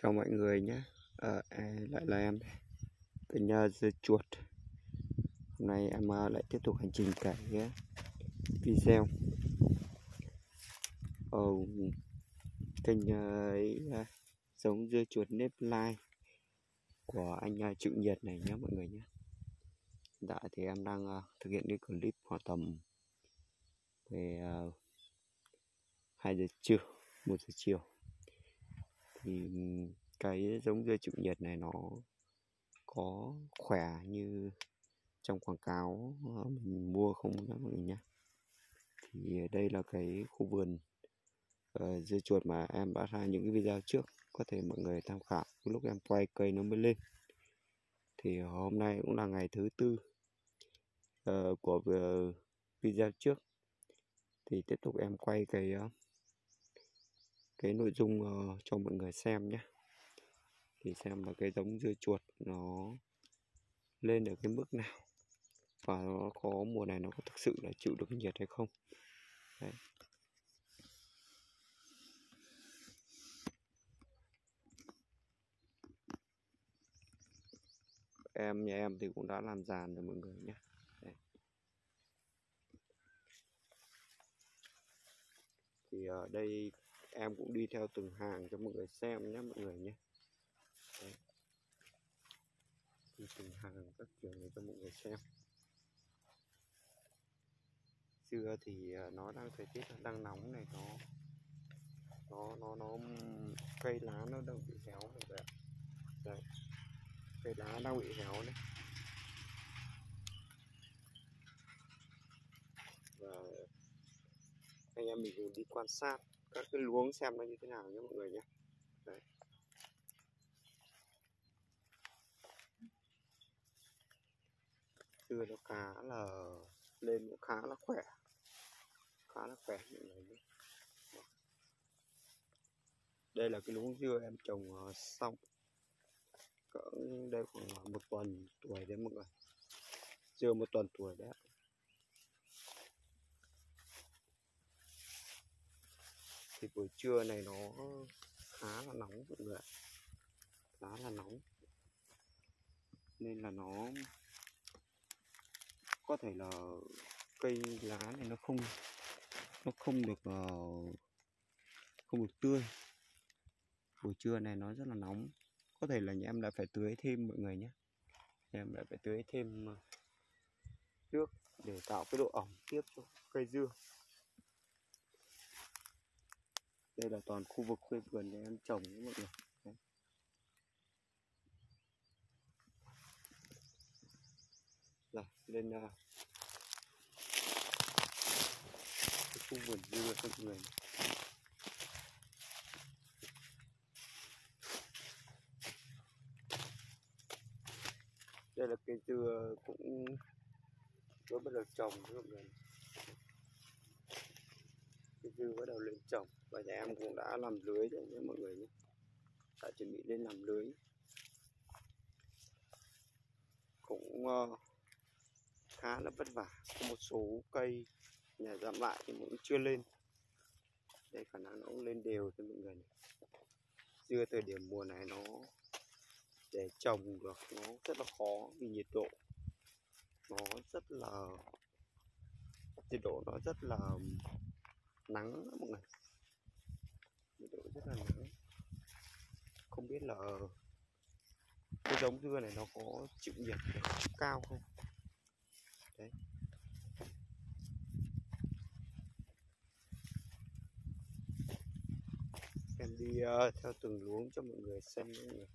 Chào mọi người nhé. Lại là em đây, kênh dưa chuột. Hôm nay em lại tiếp tục hành trình cái video ở kênh giống dưa chuột nếp lai của anh Chịu Nhiệt này nhé mọi người nhé. Đã thì em đang thực hiện cái clip khoảng tầm về 2 giờ trưa, 1 giờ chiều. Thì cái giống dưa Chịu Nhiệt này nó có khỏe như trong quảng cáo mình mua không đó mọi người nhé. Thì đây là cái khu vườn dưa chuột mà em đã ra những cái video trước, có thể mọi người tham khảo lúc em quay cây nó mới lên. Thì hôm nay cũng là ngày thứ tư của video trước, thì tiếp tục em quay cái nội dung cho mọi người xem nhé. Thì xem là cái giống dưa chuột nó lên được cái mức nào, và nó có mùa này nó có thực sự là chịu được nhiệt hay không. Đấy. Nhà em thì cũng đã làm giàn rồi mọi người nhé. Đây. Thì ở đây em cũng đi theo từng hàng cho mọi người xem nhé mọi người nhé. Đấy. Đi từng hàng các kiểu này cho mọi người xem. Xưa thì nó đang thời tiết đang nóng này, nó cây lá nó đang bị héo này vậy. Đây. Cây lá đang bị héo đấy. Và anh em mình cùng đi quan sát các cái luống xem nó như thế nào nhé mọi người nhé. Đấy. Xưa nó khá là lên cũng khá là khỏe mọi người nhé. Đây là cái luống dưa em trồng xong cỡ đây khoảng 1 tuần tuổi đấy mọi người, dưa 1 tuần tuổi đấy. Thì buổi trưa này nó khá là nóng mọi người, khá là nóng, nên là nó có thể là cây lá này nó không được tươi. Buổi trưa này nó rất là nóng, có thể là nhà em lại phải tưới thêm mọi người nhé. Em lại phải tưới thêm nước để tạo cái độ ẩm tiếp cho cây dưa. Đây là toàn khu vực cây vườn nhà em trồng đấy mọi người. Đấy. Rồi lên cái khu vườn dưa cho mọi người. Đây là cây dưa cũng mới bắt đầu trồng đấy mọi người. Cây dưa bắt đầu lên trồng và nhà em cũng đã làm lưới rồi nhé mọi người nhé. Đã chuẩn bị lên làm lưới. Cũng khá là vất vả. Có một số cây nhà giảm lại thì cũng chưa lên. Đây khả năng nó cũng lên đều cho mọi người này. Dưa thời điểm mùa này nó để trồng được nó rất là khó, vì nhiệt độ nó rất là nắng mọi người. Nhiệt độ rất là nắng. Không biết là cái giống dưa này nó có chịu nhiệt cao không. Đấy. Em đi theo từng luống cho mọi người xem mọi người.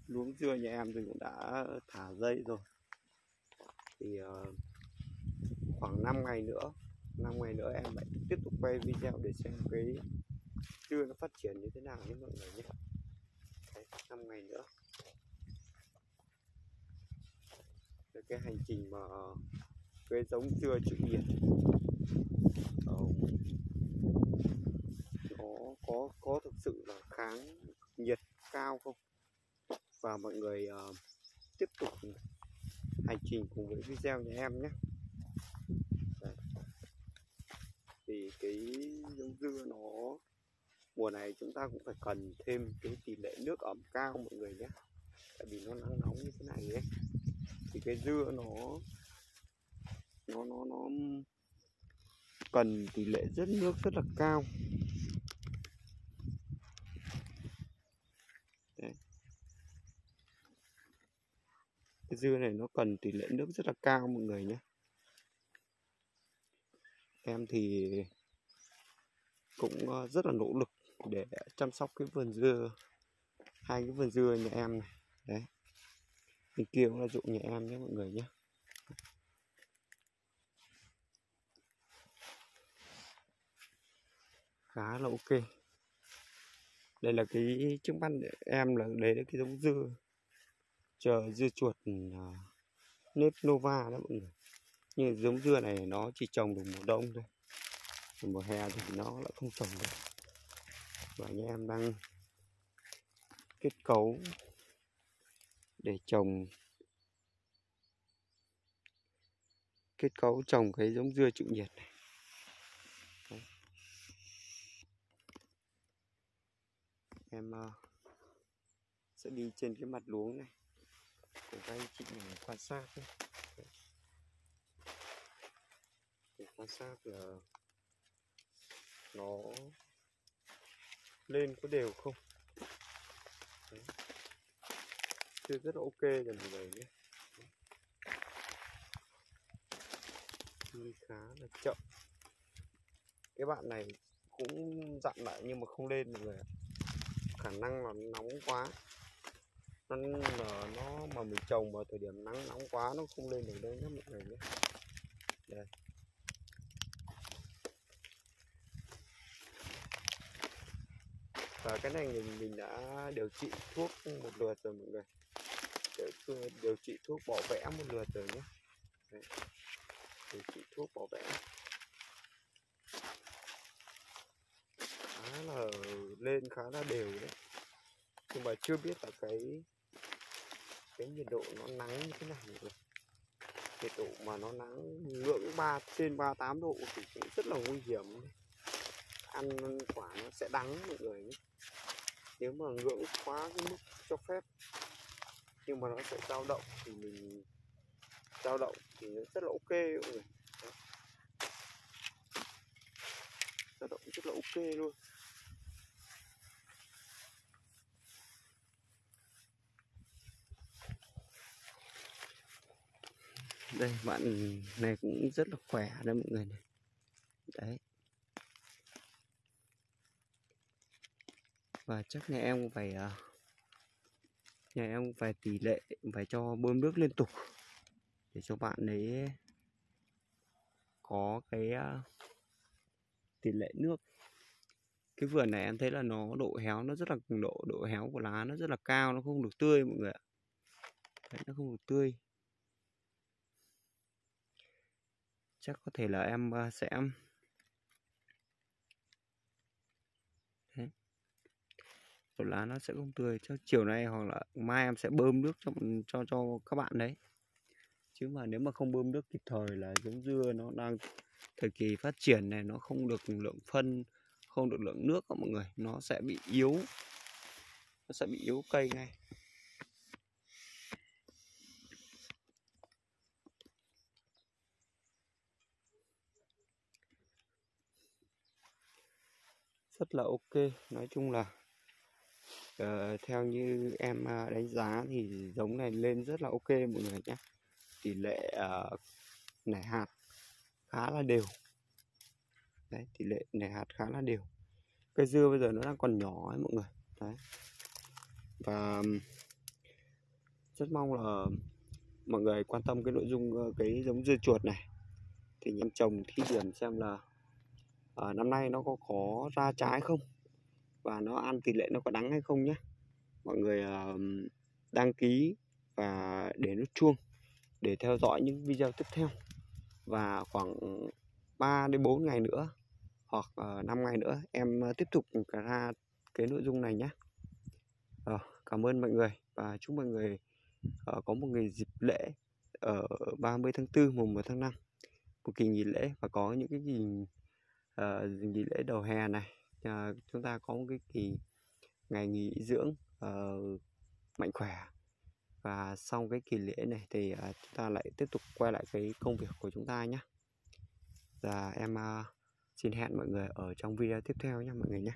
Luống dưa nhà em thì cũng đã thả dây rồi. Thì khoảng 5 ngày nữa em lại tiếp tục quay video để xem cái dưa nó phát triển như thế nào nhé mọi người nhé. Đấy, 5 ngày nữa. Đây, cái hành trình mà cái giống dưa Chịu Nhiệt nó có thực sự là kháng nhiệt cao không, và mọi người tiếp tục hành trình cùng với video nhà em nhé. Đấy. Thì cái giống dưa nó mùa này chúng ta cũng phải cần thêm cái tỷ lệ nước ẩm cao mọi người nhé, tại vì nó nắng nóng như thế này ấy, thì cái dưa nó cần tỷ lệ nước rất là cao. Đấy. Cái dưa này nó cần tỷ lệ nước rất là cao mọi người nhé. Em thì cũng rất là nỗ lực để chăm sóc cái vườn dưa, hai cái vườn dưa nhà em này. Đấy, bên kia cũng là ruộng nhà em nhé mọi người nhé. Khá là ok. Đây là cái trước mắt em là đấy là cái giống dưa dưa chuột nếp Nova đó mọi người. Nhưng giống dưa này nó chỉ trồng được mùa đông thôi, mùa hè thì nó lại không trồng được. Và nhà em đang kết cấu để trồng cái giống dưa chịu nhiệt này. Đấy. Em sẽ đi trên cái mặt luống này để các anh chị mình quan sát nhé. Để quan sát là nó lên có đều không. Đấy. Chưa rất là ok rồi mọi người nhé. Đi khá là chậm. Cái bạn này cũng dặn lại nhưng mà không lên mọi người ạ. Khả năng là nóng quá, nó mà mình trồng vào thời điểm nắng nóng quá nó không lên được đâu nhé mọi người nhé. Đây. Và cái này mình đã điều trị thuốc một lượt rồi mọi người, điều trị thuốc bỏ vẽ một lượt rồi nhé. Đấy. Điều trị thuốc bỏ vẽ khá là lên khá là đều đấy, nhưng mà chưa biết là cái nhiệt độ nó nắng như thế nào rồi. Nhiệt độ mà nó nắng ngưỡng trên 38 độ thì cũng rất là nguy hiểm. Ăn quả nó sẽ đắng mọi người nhé. Nếu mà ngưỡng quá cái mức cho phép, nhưng mà nó sẽ dao động thì nó rất là ok mọi người. Đấy. Dao động rất là ok luôn. Đây bạn này cũng rất là khỏe đấy mọi người này. Đấy. Và chắc nhà em phải tỷ lệ phải cho bơm nước liên tục để cho bạn ấy có cái tỷ lệ nước. Cái vườn này em thấy là nó độ héo nó rất là độ héo của lá nó rất là cao, nó không được tươi mọi người ạ. Đấy, nó không được tươi. Chắc có thể là em sẽ đấy. Độ lá nó sẽ không tươi, chắc chiều nay hoặc là mai em sẽ bơm nước cho các bạn đấy. Chứ mà nếu mà không bơm nước kịp thời là giống dưa nó đang thời kỳ phát triển này, nó không được lượng phân, không được lượng nước đó mọi người, nó sẽ bị yếu, cây ngay. Rất là ok. Nói chung là theo như em đánh giá thì giống này lên rất là ok mọi người nhé. Tỷ lệ nảy hạt khá là đều. Đấy, tỷ lệ nảy hạt khá là đều. Cây dưa bây giờ nó đang còn nhỏ ấy mọi người. Đấy. Và rất mong là mọi người quan tâm cái nội dung cái giống dưa chuột này thì em trồng thí điểm xem là năm nay nó có ra trái không, và nó ăn tỷ lệ nó có đắng hay không nhé. Mọi người đăng ký và để nút chuông để theo dõi những video tiếp theo. Và khoảng 3 đến 4 ngày nữa hoặc 5 ngày nữa em tiếp tục ra cái nội dung này nhé. Cảm ơn mọi người và chúc mọi người có một ngày dịp lễ ở 30 tháng 4 mùng 1 tháng 5, một kỳ nghỉ lễ và có những cái nghỉ lễ đầu hè này, chúng ta có một cái kỳ ngày nghỉ dưỡng mạnh khỏe, và sau cái kỳ lễ này thì chúng ta lại tiếp tục quay lại cái công việc của chúng ta nhé. Và em xin hẹn mọi người ở trong video tiếp theo nhé mọi người nhé.